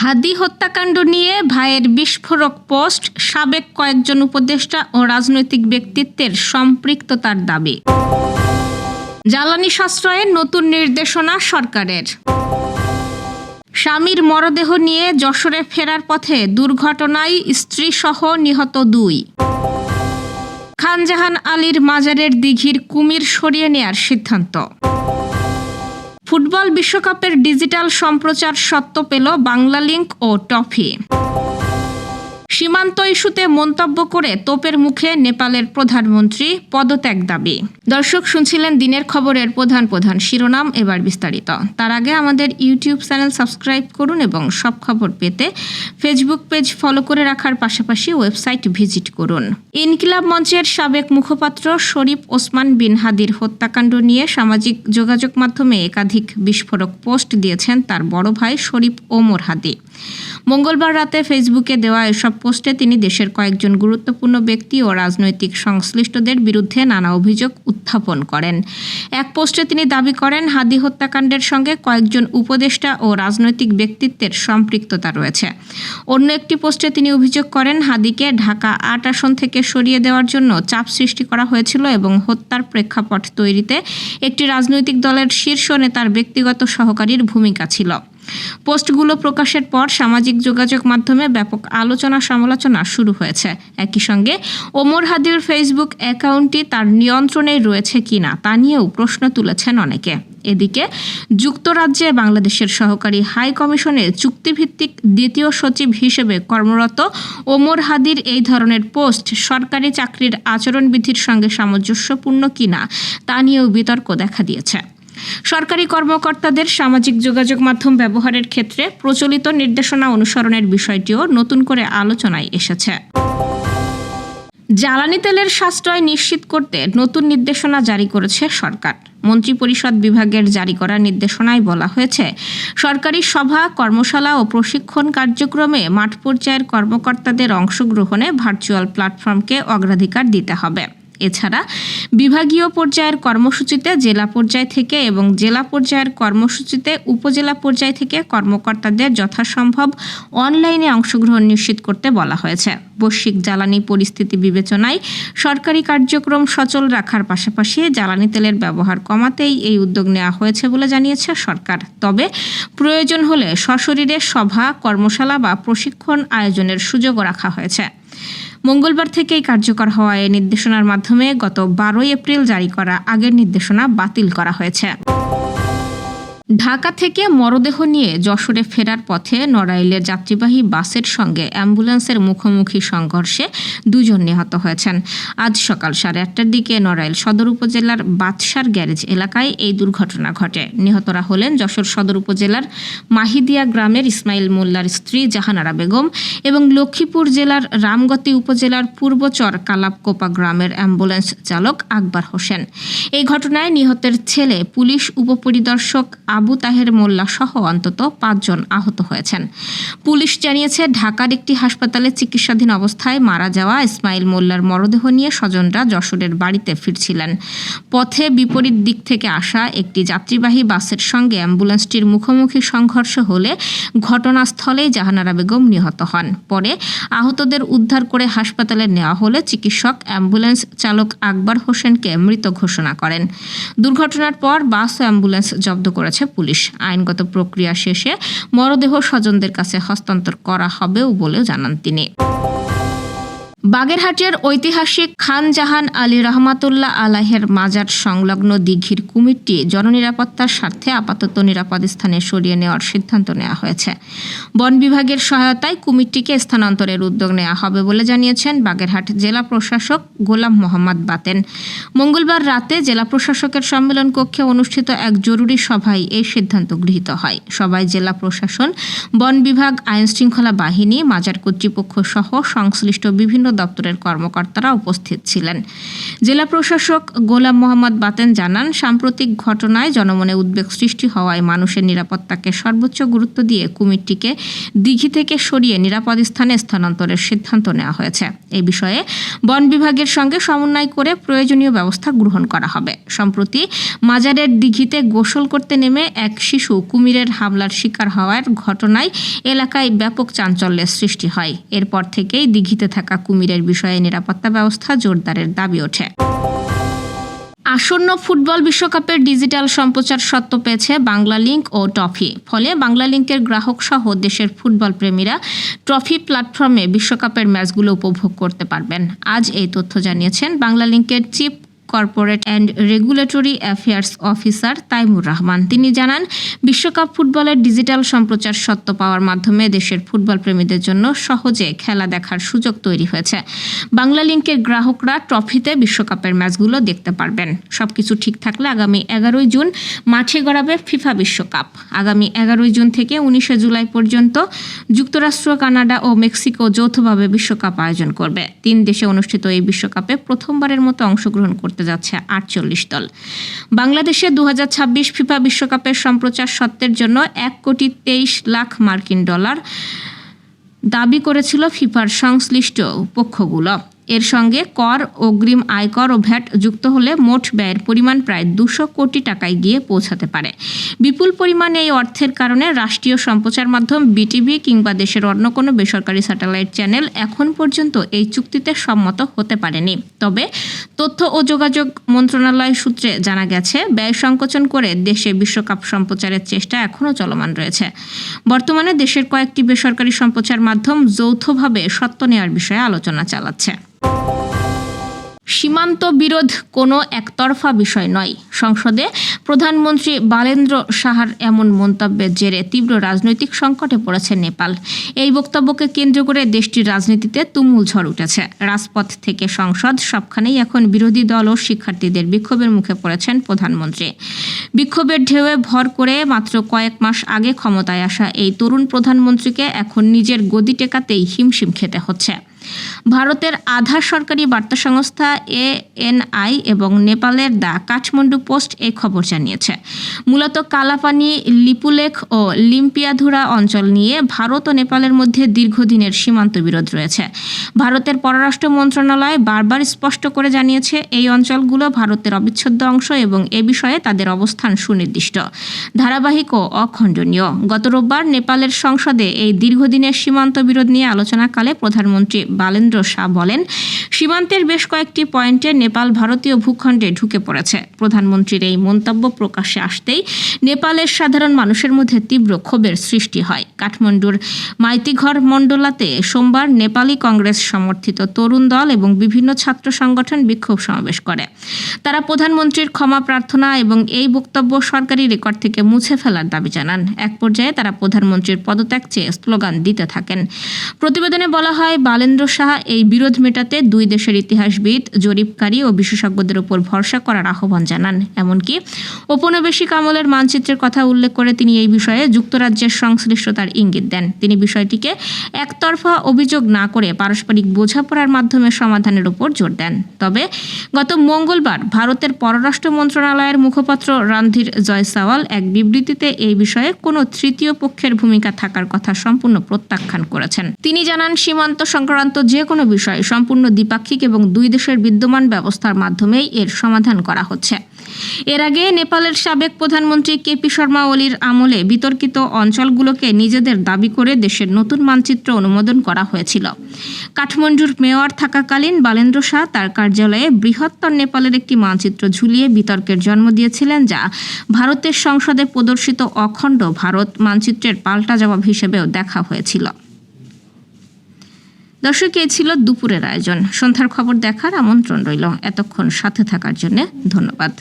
হাদি হত্যাকাণ্ড নিয়ে ভাইয়ের বিস্ফোরক পোস্ট, সাবেক কয়েকজন উপদেষ্টা ও রাজনৈতিক ব্যক্তিত্বের সম্পৃক্ততার দাবি। জ্বালানি সাশ্রয়ের নতুন নির্দেশনা সরকারের। স্বামীর মরদেহ নিয়ে যশোরে ফেরার পথে দুর্ঘটনায় স্ত্রীসহ নিহত 2। খানজাহান আলীর মাজারের দিঘির কুমির সরিয়ে নেয়ার সিদ্ধান্ত। ফুটবল বিশ্বকাপের ডিজিটাল সম্প্রচার সত্ত্ব পেল বাংলালিংক ও টফি। সীমান্ত ইস্যুতে মন্তব্য করে তোপের মুখে নেপালের প্রধানমন্ত্রী, পদত্যাগ দাবি। দর্শক, শুনছিলেন দিনের খবরের প্রধান প্রধান শিরোনাম, এবার বিস্তারিত। তার আগে আমাদের ইউটিউব চ্যানেল সাবস্ক্রাইব করুন এবং সব খবর পেতে ফেসবুক পেজ ফলো করে রাখার পাশাপাশি ওয়েবসাইট ভিজিট করুন। ইনকিলাব মঞ্চের সাবেক মুখপাত্র শরীফ ওসমান বিন হাদির হত্যাকাণ্ড নিয়ে সামাজিক যোগাযোগ মাধ্যমে একাধিক বিস্ফোরক পোস্ট দিয়েছেন তার বড় ভাই শরীফ ওমর হাদি। মঙ্গলবার রাতে ফেসবুকে দেওয়া এসব পোস্টে তিনি দেশের কয়েকজন গুরুত্বপূর্ণ ব্যক্তি ও রাজনৈতিক সংশ্লিষ্টদের বিরুদ্ধে নানা অভিযোগ উত্থাপন করেন। এক পোস্টে তিনি দাবি করেন, হাদি হত্যাকাণ্ডের সঙ্গে কয়েকজন উপদেষ্টা ও রাজনৈতিক ব্যক্তিত্বের সম্পৃক্ততা রয়েছে। অন্য একটি পোস্টে তিনি অভিযোগ করেন, হাদিকে ঢাকা 8 আসন থেকে সরিয়ে দেওয়ার জন্য চাপ সৃষ্টি করা হয়েছিল এবং হত্যার প্রেক্ষাপট তৈরিতে একটি রাজনৈতিক দলের শীর্ষ নেতার ব্যক্তিগত সহকারীর ভূমিকা ছিল। পোস্টগুলো প্রকাশের পর সামাজিক যোগাযোগ মাধ্যমে ব্যাপক আলোচনা সমালোচনা শুরু হয়েছে। একই সঙ্গে ওমর হাদির ফেসবুক অ্যাকাউন্টটি তার নিয়ন্ত্রণে রয়েছে কিনা তা নিয়েও প্রশ্ন তুলেছেন অনেকে। এদিকে যুক্তরাজ্যে বাংলাদেশের সহকারী হাই কমিশনে চুক্তিভিত্তিক দ্বিতীয় সচিব হিসেবে কর্মরত ওমর হাদির এই ধরনের পোস্ট সরকারি চাকরির আচরণবিধির সঙ্গে সামঞ্জস্যপূর্ণ কিনা তা নিয়েও বিতর্ক দেখা দিয়েছে। সরকারি কর্মকর্তাদের সামাজিক যোগাযোগ মাধ্যম ব্যবহারের ক্ষেত্রে প্রচলিত নির্দেশনা অনুসরণের বিষয়টিও নতুন করে আলোচনায় এসেছে। জ্বালানি তেলের সাশ্রয় নিশ্চিত করতে নতুন নির্দেশনা জারি করেছে সরকার। মন্ত্রিপরিষদ বিভাগের জারি করা নির্দেশনায় বলা হয়েছে, সরকারি সভা, কর্মশালা ও প্রশিক্ষণ কার্যক্রমে মাঠ পর্যায়ের কর্মকর্তাদের অংশগ্রহণে ভার্চুয়াল প্ল্যাটফর্মকে অগ্রাধিকার দিতে হবে। এছাড়া বিভাগীয় পর্যায়ের কর্মসূচিতে জেলা পর্যায় থেকে এবং জেলা পর্যায়ের কর্মসূচিতে উপজেলা পর্যায় থেকে কর্মকর্তাদের যথাসম্ভব অনলাইনে অংশগ্রহণ নিশ্চিত করতে বলা হয়েছে। বৈশ্বিক জ্বালানি পরিস্থিতি বিবেচনায় সরকারি কার্যক্রম সচল রাখার পাশাপাশি জ্বালানি তেলের ব্যবহার কমাতেই এই উদ্যোগ নেওয়া হয়েছে বলে জানিয়েছে সরকার। তবে প্রয়োজন হলে সশরীরে সভা, কর্মশালা বা প্রশিক্ষণ আয়োজনের সুযোগও রাখা হয়েছে। মঙ্গলবার থেকেই কার্যকর হওয়া এই নির্দেশনার মাধ্যমে গত 12 এপ্রিল জারি করা আগের নির্দেশনা বাতিল করা হয়েছে। ঢাকা থেকে মরদেহ নিয়ে যশোরে ফেরার পথে নড়াইলের যাত্রীবাহী বাসের সঙ্গে অ্যাম্বুলেন্সের মুখোমুখি সংঘর্ষে 2 জন নিহত হয়েছেন। আজ সকাল 8:30টার দিকে নড়াইল সদর উপজেলার বাদশার গ্যারেজ এলাকায় এই দুর্ঘটনা ঘটে। নিহতরা হলেন যশোর সদর উপজেলার মাহিদিয়া গ্রামের ইসমাইল মোল্লার স্ত্রী জাহানারা বেগম এবং লক্ষ্মীপুর জেলার রামগতি উপজেলার পূর্বচর কালাপকোপা গ্রামের অ্যাম্বুলেন্স চালক আকবর হোসেন। এই ঘটনায় নিহতের ছেলে পুলিশ উপপরিদর্শক আবু তাহের মোল্লা সহ অন্তত 5 জন আহত হয়েছেন। পুলিশ জানিয়েছে, ঢাকার একটি হাসপাতালে চিকিৎসাধীন অবস্থায় মারা যাওয়া ইসমাইল মোল্লার মরদেহ নিয়ে স্বজনরা যশোরের বাড়িতে ফিরছিলেন। পথে বিপরীত দিক থেকে আসা একটি যাত্রীবাহী বাসের সঙ্গে অ্যাম্বুলেন্সটির মুখোমুখি সংঘর্ষ হলে ঘটনাস্থলেই জাহানারা বেগম নিহত হন। পরে আহতদের উদ্ধার করে হাসপাতালে নেওয়া হলে চিকিৎসক অ্যাম্বুলেন্স চালক আকবর হোসেনকে মৃত ঘোষণা করেন। দুর্ঘটনার পর বাস ও অ্যাম্বুলেন্স জব্দ করেছে পুলিশ। আইনগত প্রক্রিয়া শেষে মরদেহ স্বজনদের কাছে হস্তান্তর করা হবেও বলেও জানান তিনি। বাগেরহাটের ঐতিহাসিক খানজাহান আলী রহমাতুল্লাহ আলাইহের মাজার সংলগ্ন দিঘির কুমিরটি জননিরাপত্তার স্বার্থে আপাতত নিরাপদ স্থানে সরিয়ে নেওয়ার সিদ্ধান্ত নেওয়া হয়েছে। বন বিভাগের সহায়তায় কুমিরটিকে স্থানান্তরের উদ্যোগ নেওয়া হবে বলে জানিয়েছেন বাগেরহাট জেলা প্রশাসক গোলাম মোহাম্মদ বাতেন। মঙ্গলবার রাতে জেলা প্রশাসকের সম্মেলন কক্ষে অনুষ্ঠিত এক জরুরি সভায় এই সিদ্ধান্ত গৃহীত হয়। সভায় জেলা প্রশাসন, বন বিভাগ, আইনশৃঙ্খলা বাহিনী, মাজার কর্তৃপক্ষ সহ সংশ্লিষ্ট বিভিন্ন দপ্তরের কর্মকর্তারা উপস্থিত ছিলেন। জেলা প্রশাসক গোলাম মোহাম্মদ বাতেন জানান, সাম্প্রতিক ঘটনায় জনমনে উদ্বেগ সৃষ্টি হওয়ায় মানুষের নিরাপত্তাকে সর্বোচ্চ গুরুত্ব দিয়ে কুমিরটিকে দিঘি থেকে সরিয়ে নিরাপদ স্থানে স্থানান্তরের সিদ্ধান্ত নেওয়া হয়েছে। এই বিষয়ে বন বিভাগের সঙ্গে সমন্বয় করে প্রয়োজনীয় ব্যবস্থা গ্রহণ করা হবে। সম্প্রতি মাজারের দিঘিতে গোসল করতে নেমে এক শিশু কুমিরের হামলার শিকার হওয়ার ঘটনায় এলাকায় ব্যাপক চাঞ্চল্যের সৃষ্টি হয়। এরপর থেকেই দিঘিতে থাকা কুমিরের বিষয়ে নিরাপত্তা ব্যবস্থা জোরদারের দাবি ওঠে। আসন্ন ফুটবল বিশ্বকাপের ডিজিটাল সম্প্রচার স্বত্ব পেয়েছে বাংলালিংক ও ট্রফি। ফলে বাংলালিংকের গ্রাহক সহ দেশের ফুটবল প্রেমীরা ট্রফি প্ল্যাটফর্মে বিশ্বকাপের ম্যাচগুলো উপভোগ করতে পারবেন। আজ এই তথ্য জানিয়েছেন বাংলালিংকের chief corporate and regulatory affairs officer Taimur Rahman. তিনি জানান, বিশ্বকাপ ফুটবলের ডিজিটাল সম্প্রচার স্বত্ব পাওয়ার মাধ্যমে দেশের ফুটবল প্রেমীদের জন্য সহজে খেলা দেখার সুযোগ তৈরি হয়েছে। বাংলালিংকের গ্রাহকরা ট্রফিতে বিশ্বকাপের ম্যাচগুলো দেখতে পারবেন। সবকিছু ঠিক থাকলে আগামী 11 জুন মাঠে গড়াবে ফিফা বিশ্বকাপ। আগামী 11 জুন থেকে 19 জুলাই পর্যন্ত যুক্তরাষ্ট্র, কানাডা ও মেক্সিকো যৌথভাবে বিশ্বকাপ আয়োজন করবে। 3 দেশে অনুষ্ঠিত এই বিশ্বকাপে প্রথমবারের মতো অংশগ্রহণ করতে যাচ্ছে 48 দল। বাংলাদেশে 2026 ফিফা বিশ্বকাপের সম্প্রচার স্বত্বের জন্য $1.23 কোটি দাবি করেছিল ফিফার সংশ্লিষ্ট পক্ষগুলো। এর সঙ্গে কর, অগ্রিম আয়কর ও ভ্যাট যুক্ত হলে মোট ব্যয়ের পরিমাণ প্রায় 200 কোটি টাকায় গিয়ে পৌঁছাতে পারে। বিপুল পরিমাণে এই অর্থের কারণে রাষ্ট্রীয় সম্প্রচার মাধ্যম বিটিভি কিংবা দেশের অন্য কোনো বেসরকারি স্যাটেলাইট চ্যানেল এখন পর্যন্ত এই চুক্তিতে সম্মত হতে পারেনি। তবে তথ্য ও যোগাযোগ মন্ত্রণালয় সূত্রে জানা গেছে, ব্যয় সংকোচন করে দেশে বিশ্বকাপ সম্প্রচারের চেষ্টা এখনও চলমান রয়েছে। বর্তমানে দেশের কয়েকটি বেসরকারি সম্প্রচার মাধ্যম যৌথভাবে স্বত্ব নেওয়ার বিষয়ে আলোচনা চালাচ্ছে। সীমান্ত বিরোধ কোনো একতরফা বিষয় নয়। সংসদে প্রধানমন্ত্রী বালেন্দ্র শাহর এমন মন্তব্যের জেরে তীব্র রাজনৈতিক সংকটে পড়েছে নেপাল। এই বক্তব্যকে কেন্দ্র করে দেশটির রাজনীতিতে তুমুল ঝড় উঠেছে। রাজপথ থেকে সংসদ সবখানেই এখন বিরোধী দল ও শিক্ষার্থীদের বিক্ষোভের মুখে পড়েছেন প্রধানমন্ত্রী। বিক্ষোভের ঢেউয়ে ভর করে মাত্র কয়েক মাস আগে ক্ষমতায় আসা এই তরুণ প্রধানমন্ত্রীকে এখন নিজের গদি টেকাতেই হিমশিম খেতে হচ্ছে। ভারতের আধা সরকারি বার্তা সংস্থা ANI এবং নেপালের দ্য কাঠমান্ডু পোস্ট এই খবর জানিয়েছে। মূলত কালাপানি, লিপুলেখ ও লিম্পিয়াধুরা অঞ্চল নিয়ে ভারত ও নেপালের মধ্যে দীর্ঘদিনের সীমান্ত বিরোধ রয়েছে। ভারতের পররাষ্ট্র মন্ত্রণালয় বারবার স্পষ্ট করে জানিয়েছে, এই অঞ্চলগুলো ভারতের অবিচ্ছেদ্য অংশ এবং এ বিষয়ে তাদের অবস্থান সুনির্দিষ্ট, ধারাবাহিক ও অখণ্ডনীয়। গত রোববার নেপালের সংসদে এই দীর্ঘদিনের সীমান্ত বিরোধ নিয়ে আলোচনাকালে প্রধানমন্ত্রী বালেন্দ্র শাহ বলেন, সীমান্তের বেশ কয়েকটি পয়েন্টে নেপাল ভারতীয় ভূখণ্ডে ঢুকে পড়েছে। প্রধানমন্ত্রীর এই মন্তব্য প্রকাশ্যে আসতেই নেপালের সাধারণ মানুষের মধ্যে তীব্র ক্ষোভের সৃষ্টি হয়। কাঠমান্ডুর মাইতিঘর মণ্ডলাতে সোমবার নেপালি কংগ্রেস সমর্থিত তরুণ দল এবং বিভিন্ন ছাত্র সংগঠন বিক্ষোভ সমাবেশ করে। তারা প্রধানমন্ত্রীর ক্ষমা প্রার্থনা এবং এই বক্তব্য সরকারি রেকর্ড থেকে মুছে ফেলার দাবি জানান। এক পর্যায়ে তারা প্রধানমন্ত্রীর পদত্যাগ চেয়ে স্লোগান দিতে থাকেন। প্রতিবেদনে বলা হয়, বালেন্দ্র শাহ এই বিরোধ মেটাতে দুই দেশের ইতিহাসবিদ, জরিপকারী ও বিশেষজ্ঞদের উপর ভরসা করার আহ্বান জানান। এমনকি ঔপনিবেশিক আমলের মানচিত্রের কথা উল্লেখ করে তিনি এই বিষয়ে যুক্তরাজ্যের সংশ্লিষ্টতার ইঙ্গিত দেন। তিনি বিষয়টিকে একতরফা অভিযোগ না করে পারস্পরিক বোঝাপড়ার মাধ্যমে সমাধানের উপর জোর দেন। তবে গত মঙ্গলবার ভারতের পররাষ্ট্র মন্ত্রণালয়ের মুখপাত্র রণধীর জয়সওয়াল এক বিবৃতিতে এই বিষয়ে কোনো তৃতীয় পক্ষের ভূমিকা থাকার কথা সম্পূর্ণ প্রত্যাখ্যান করেছেন। তিনি জানান, সীমান্ত সংক্রান্ত যে কোনো বিষয় সম্পূর্ণ দ্বিপাক্ষিক এবং দুই দেশের বিদ্যমান ব্যবস্থার মাধ্যমেই এর সমাধান করা হচ্ছে। এর আগে নেপালের সাবেক প্রধানমন্ত্রী KP শর্মা ওলির আমলে বিতর্কিত অঞ্চলগুলোকে নিজেদের দাবি করে দেশের নতুন মানচিত্র অনুমোদন করা হয়েছিল। কাঠমান্ডুর মেয়র থাকাকালীন বালেন্দ্র শাহ তার কার্যালয়ে বৃহত্তর নেপালের একটি মানচিত্র ঝুলিয়ে বিতর্কের জন্ম দিয়েছিলেন, যা ভারতের সংসদে প্রদর্শিত অখণ্ড ভারত মানচিত্রের পাল্টা জবাব হিসেবেও দেখা হয়েছিল। দর্শক, এই ছিল দুপুরের আয়োজন। সন্ধ্যার খবর দেখার আমন্ত্রণ রইল। এতক্ষণ সাথে থাকার জন্য ধন্যবাদ।